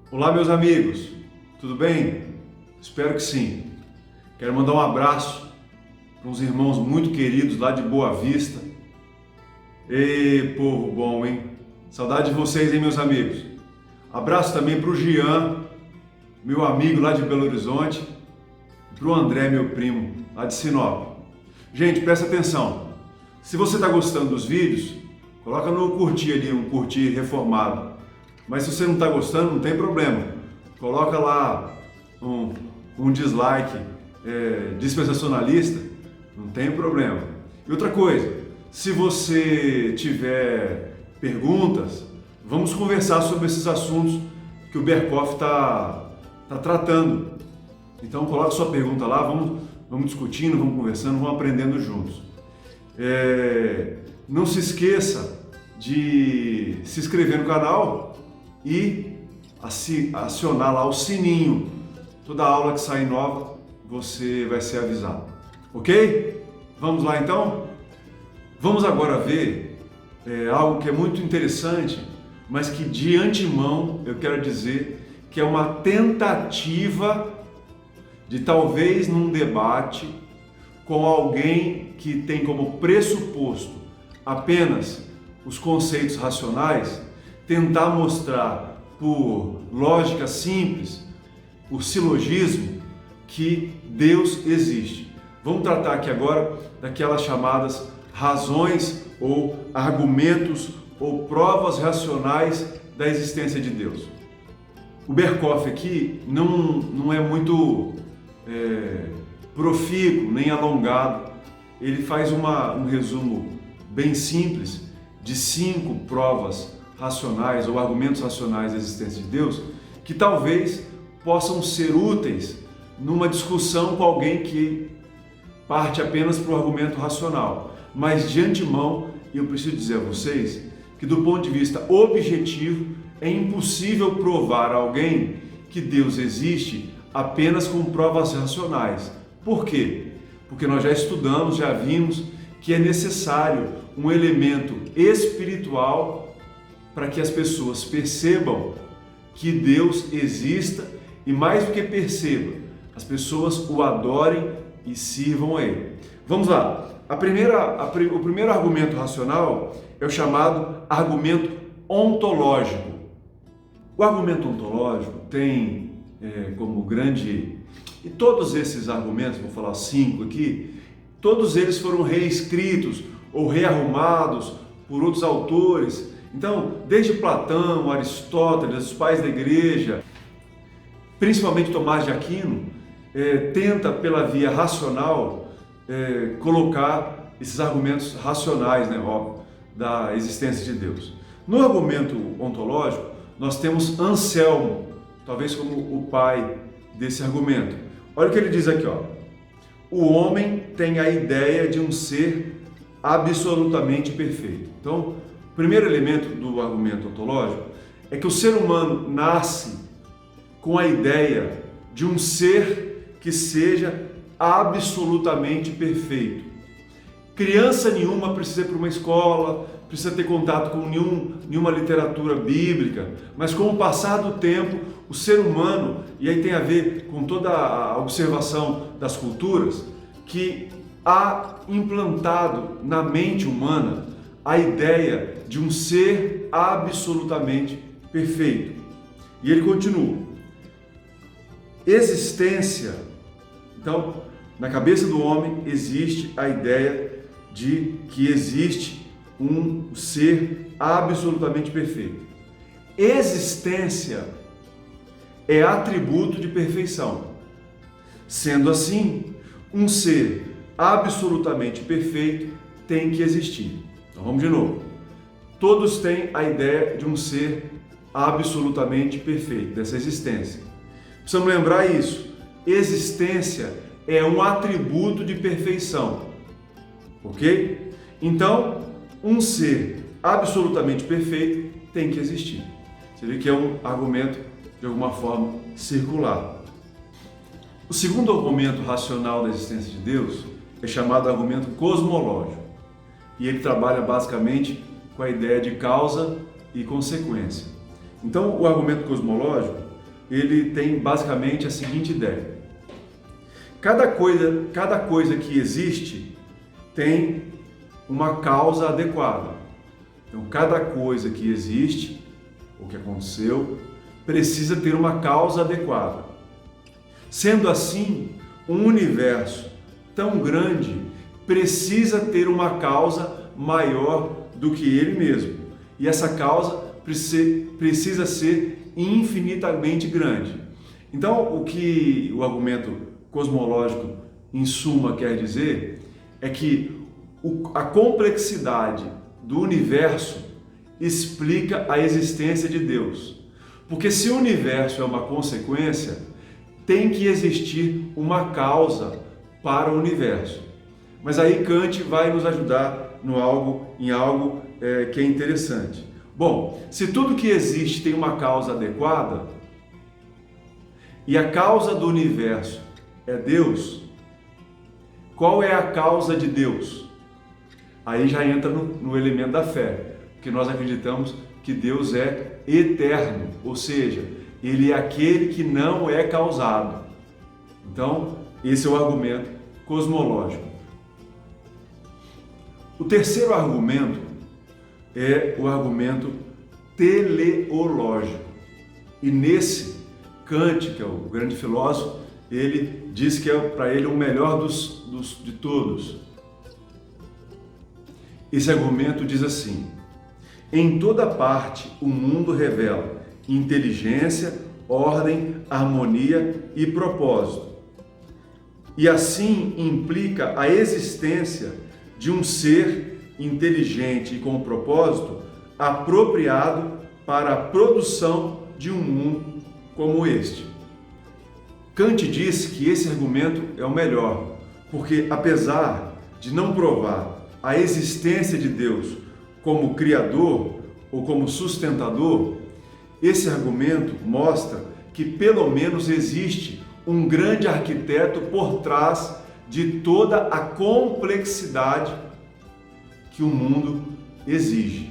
Olá, meus amigos, tudo bem? Espero que sim. Quero mandar um abraço para uns irmãos muito queridos lá de Boa Vista. Ei, povo bom, hein? Saudade de vocês, hein, meus amigos? Abraço também para o Jean, meu amigo lá de Belo Horizonte, e para o André, meu primo, lá de Sinop. Gente, presta atenção. Se você está gostando dos vídeos, coloca no curtir ali, um curtir reformado. Mas se você não está gostando, não tem problema. Coloca lá um dislike dispensacionalista, não tem problema. E outra coisa, se você tiver perguntas, vamos conversar sobre esses assuntos que o Berkoff está tratando. Então coloca sua pergunta lá, vamos discutindo, vamos conversando, vamos aprendendo juntos. Não se esqueça de se inscrever no canal e acionar lá o sininho. Toda aula que sair nova, você vai ser avisado. Ok? Vamos lá então? Vamos agora ver algo que é muito interessante, mas que de antemão eu quero dizer que é uma tentativa de talvez num debate com alguém que tem como pressuposto apenas os conceitos racionais, tentar mostrar por lógica simples, por silogismo, que Deus existe. Vamos tratar aqui agora daquelas chamadas razões ou argumentos ou provas racionais da existência de Deus. O Berkoff aqui não é muito profícuo nem alongado. Ele faz um resumo bem simples de 5 provas racionais ou argumentos racionais da existência de Deus, que talvez possam ser úteis numa discussão com alguém que parte apenas para o argumento racional. Mas de antemão, eu preciso dizer a vocês que do ponto de vista objetivo, é impossível provar a alguém que Deus existe apenas com provas racionais. Por quê? Porque nós já estudamos, já vimos que é necessário um elemento espiritual para que as pessoas percebam que Deus exista e, mais do que percebam, as pessoas o adorem e sirvam a Ele. Vamos lá. O primeiro argumento racional é o chamado argumento ontológico. O argumento ontológico tem como grande... E todos esses argumentos, vou falar 5 aqui, todos eles foram reescritos ou rearrumados por outros autores. Então, desde Platão, Aristóteles, os pais da igreja, principalmente Tomás de Aquino, tenta pela via racional colocar esses argumentos racionais, óbvio, da existência de Deus. No argumento ontológico, nós temos Anselmo, talvez como o pai desse argumento. Olha o que ele diz aqui, ó. O homem tem a ideia de um ser absolutamente perfeito. Então, o primeiro elemento do argumento ontológico é que o ser humano nasce com a ideia de um ser que seja absolutamente perfeito. Criança nenhuma precisa ir para uma escola, precisa ter contato com nenhuma literatura bíblica, mas com o passar do tempo, o ser humano, e aí tem a ver com toda a observação das culturas, que há implantado na mente humana a ideia de um ser absolutamente perfeito. E ele continua. Existência. Então, na cabeça do homem existe a ideia de que existe um ser absolutamente perfeito. Existência é atributo de perfeição. Sendo assim, um ser absolutamente perfeito tem que existir. Então vamos de novo. Todos têm a ideia de um ser absolutamente perfeito, dessa existência. Precisamos lembrar isso. Existência é um atributo de perfeição. Ok? Então, um ser absolutamente perfeito tem que existir. Você vê que é um argumento, de alguma forma, circular. O segundo argumento racional da existência de Deus é chamado argumento cosmológico. E ele trabalha basicamente com a ideia de causa e consequência. Então, o argumento cosmológico ele tem basicamente a seguinte ideia: cada coisa que existe tem uma causa adequada. Então, cada coisa que existe, o que aconteceu, precisa ter uma causa adequada. Sendo assim, um universo tão grande precisa ter uma causa maior do que ele mesmo. E essa causa precisa ser infinitamente grande. Então, o que o argumento cosmológico, em suma, quer dizer é que a complexidade do universo explica a existência de Deus. Porque se o universo é uma consequência, tem que existir uma causa para o universo. Mas aí Kant vai nos ajudar em algo que é interessante. Bom, se tudo que existe tem uma causa adequada, e a causa do universo é Deus, qual é a causa de Deus? Aí já entra no elemento da fé, porque nós acreditamos que Deus é eterno, ou seja, Ele é aquele que não é causado. Então, esse é o argumento cosmológico. O terceiro argumento é o argumento teleológico. E nesse, Kant, que é o grande filósofo, ele diz que é para ele o melhor de todos. Esse argumento diz assim: em toda parte o mundo revela inteligência, ordem, harmonia e propósito. E assim implica a existência de um ser inteligente e com propósito apropriado para a produção de um mundo como este. Kant disse que esse argumento é o melhor, porque apesar de não provar a existência de Deus como criador ou como sustentador, esse argumento mostra que pelo menos existe um grande arquiteto por trás de toda a complexidade que o mundo exige.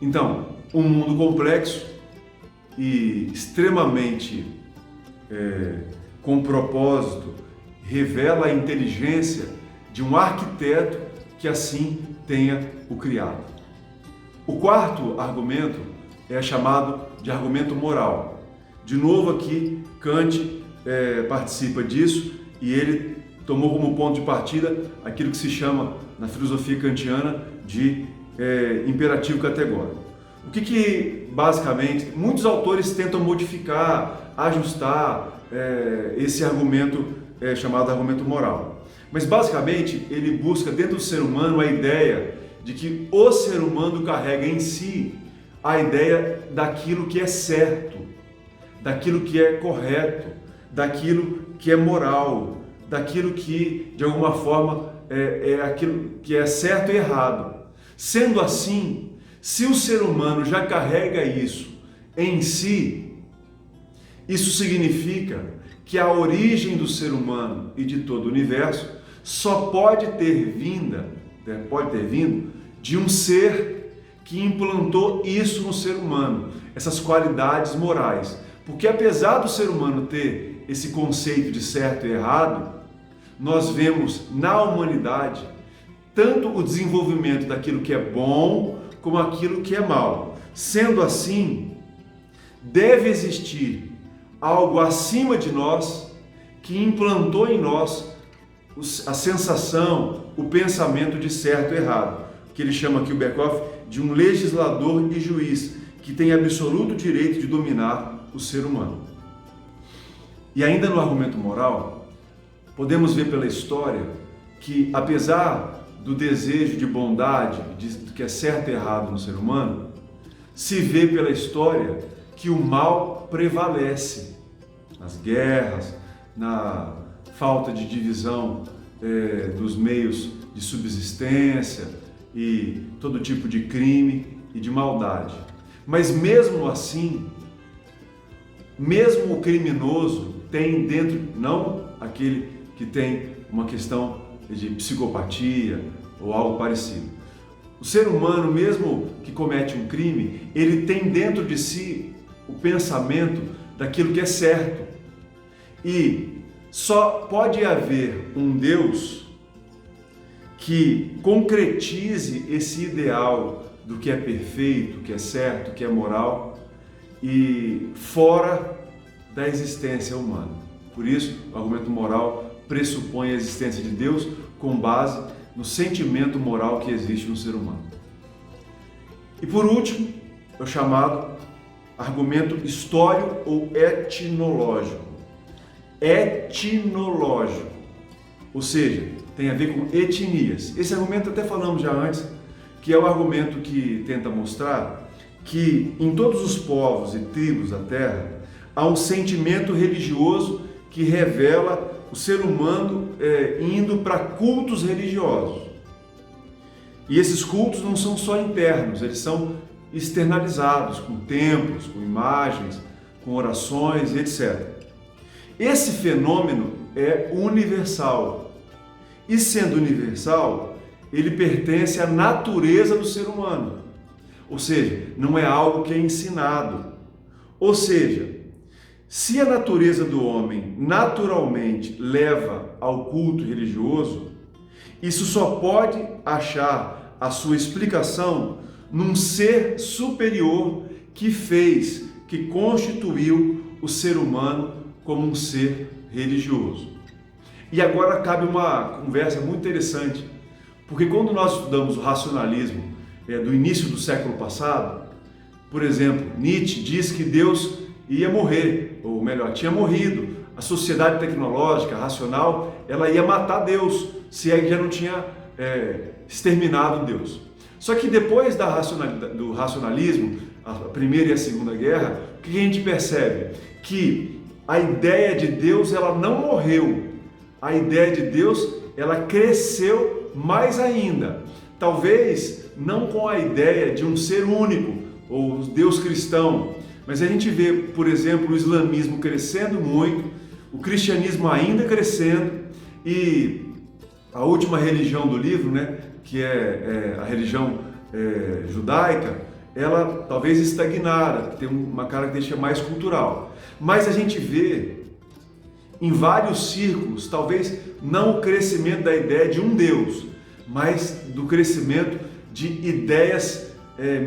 Então, um mundo complexo e extremamente com propósito revela a inteligência de um arquiteto que assim tenha o criado. O quarto argumento é chamado de argumento moral. De novo aqui, Kant participa disso e ele tomou como ponto de partida aquilo que se chama na filosofia kantiana de imperativo categórico. O que basicamente muitos autores tentam modificar, ajustar esse argumento chamado argumento moral. Mas basicamente ele busca dentro do ser humano a ideia de que o ser humano carrega em si a ideia daquilo que é certo, daquilo que é correto, daquilo que é moral, daquilo que de alguma forma é aquilo que é certo e errado. Sendo assim, se o ser humano já carrega isso em si, isso significa que a origem do ser humano e de todo o universo só pode ter vindo de um ser que implantou isso no ser humano, essas qualidades morais. Porque apesar do ser humano ter esse conceito de certo e errado, nós vemos na humanidade tanto o desenvolvimento daquilo que é bom como aquilo que é mal. Sendo assim, deve existir algo acima de nós que implantou em nós a sensação, o pensamento de certo e errado, que ele chama aqui o Berkhoff de um legislador e juiz que tem absoluto direito de dominar o ser humano. E ainda no argumento moral, podemos ver pela história que, apesar do desejo de bondade, do que é certo e errado no ser humano, se vê pela história que o mal prevalece nas guerras, na falta de divisão dos meios de subsistência e todo tipo de crime e de maldade. Mas mesmo assim, mesmo o criminoso tem dentro, não aquele que tem uma questão de psicopatia ou algo parecido. O ser humano, mesmo que comete um crime, ele tem dentro de si o pensamento daquilo que é certo. E só pode haver um Deus que concretize esse ideal do que é perfeito, que é certo, que é moral e fora da existência humana. Por isso, o argumento moral pressupõe a existência de Deus com base no sentimento moral que existe no ser humano. E por último, é o chamado argumento histórico ou etnológico. Etnológico, ou seja, tem a ver com etnias. Esse argumento até falamos já antes, que é o argumento que tenta mostrar que em todos os povos e tribos da Terra há um sentimento religioso que revela o ser humano indo para cultos religiosos. E esses cultos não são só internos, eles são externalizados, com templos, com imagens, com orações, etc. Esse fenômeno é universal. E sendo universal, ele pertence à natureza do ser humano. Ou seja, não é algo que é ensinado. Ou seja, se a natureza do homem naturalmente leva ao culto religioso, isso só pode achar a sua explicação num ser superior que fez, que constituiu o ser humano como um ser religioso. E agora cabe uma conversa muito interessante, porque quando nós estudamos o racionalismo do início do século passado, por exemplo, Nietzsche diz que Deus ia morrer, ou melhor, tinha morrido. A sociedade tecnológica, racional, ela ia matar Deus, se é que já não tinha exterminado Deus. Só que depois do racionalismo, a Primeira e a Segunda Guerra, o que a gente percebe? Que a ideia de Deus, ela não morreu. A ideia de Deus, ela cresceu mais ainda. Talvez não com a ideia de um ser único, ou Deus cristão, mas a gente vê, por exemplo, o islamismo crescendo muito, o cristianismo ainda crescendo, e a última religião do livro, né, que é a religião judaica, ela talvez estagnada, tem uma característica mais cultural. Mas a gente vê em vários círculos, talvez não o crescimento da ideia de um Deus, mas do crescimento de ideias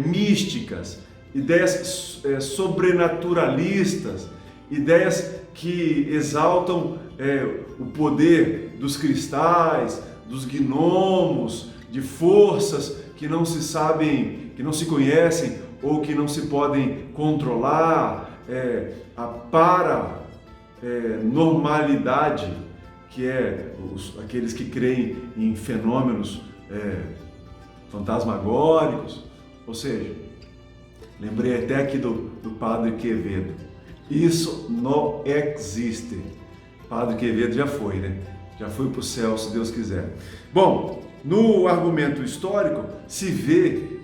místicas, ideias sobrenaturalistas, ideias que exaltam o poder dos cristais, dos gnomos, de forças que não se sabem, que não se conhecem ou que não se podem controlar, a paranormalidade, que é aqueles que creem em fenômenos fantasmagóricos, ou seja, lembrei até aqui do Padre Quevedo. Isso não existe. Padre Quevedo já foi, né? Já foi para o céu, se Deus quiser. Bom, no argumento histórico se vê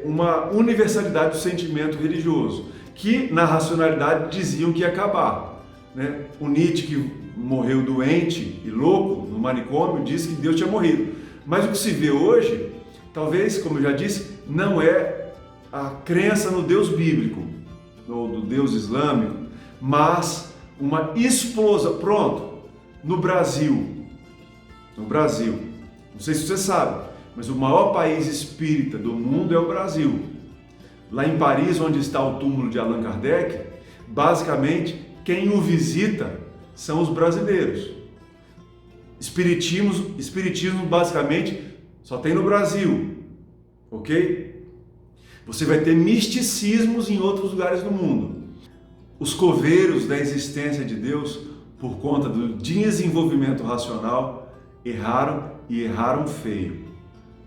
uma universalidade do sentimento religioso, que na racionalidade diziam que ia acabar, né? O Nietzsche, que morreu doente e louco no manicômio, disse que Deus tinha morrido. Mas o que se vê hoje, talvez, como eu já disse, não é a crença no Deus bíblico, ou do Deus islâmico, mas uma explosão. Pronto, no Brasil, não sei se você sabe, mas o maior país espírita do mundo é o Brasil. Lá em Paris, onde está o túmulo de Allan Kardec, basicamente quem o visita são os brasileiros. Espiritismo basicamente só tem no Brasil, ok? Você vai ter misticismos em outros lugares do mundo. Os coveiros da existência de Deus, por conta do desenvolvimento racional, erraram e erraram feio.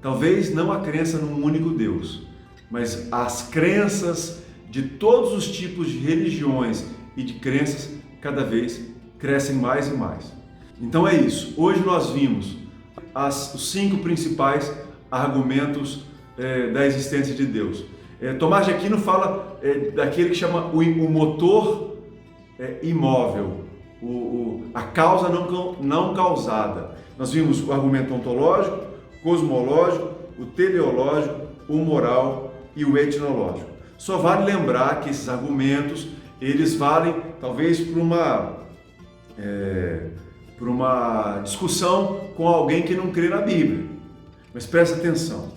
Talvez não a crença num único Deus, mas as crenças de todos os tipos de religiões e de crenças cada vez crescem mais e mais. Então é isso. Hoje nós vimos os 5 principais argumentos da existência de Deus. Tomás de Aquino fala daquele que chama o motor imóvel, a causa não causada. Nós vimos o argumento ontológico, cosmológico, o teleológico, o moral e o etnológico. Só vale lembrar que esses argumentos eles valem talvez para uma discussão com alguém que não crê na Bíblia. Mas presta atenção,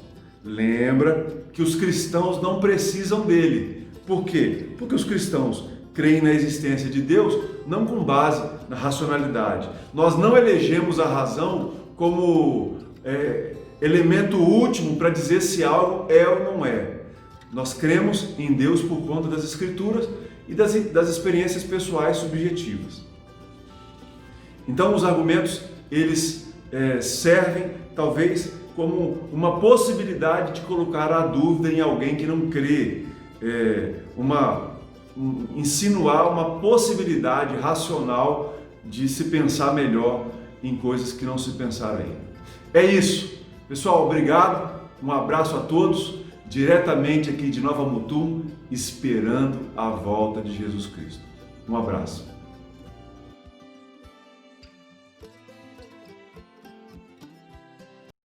lembra que os cristãos não precisam dele. Por quê? Porque os cristãos creem na existência de Deus não com base na racionalidade. Nós não elegemos a razão como elemento último para dizer se algo é ou não é. Nós cremos em Deus por conta das Escrituras e das experiências pessoais subjetivas. Então os argumentos, eles servem talvez como uma possibilidade de colocar a dúvida em alguém que não crê, insinuar uma possibilidade racional de se pensar melhor em coisas que não se pensaram ainda. É isso. Pessoal, obrigado, um abraço a todos, diretamente aqui de Nova Mutum, esperando a volta de Jesus Cristo. Um abraço.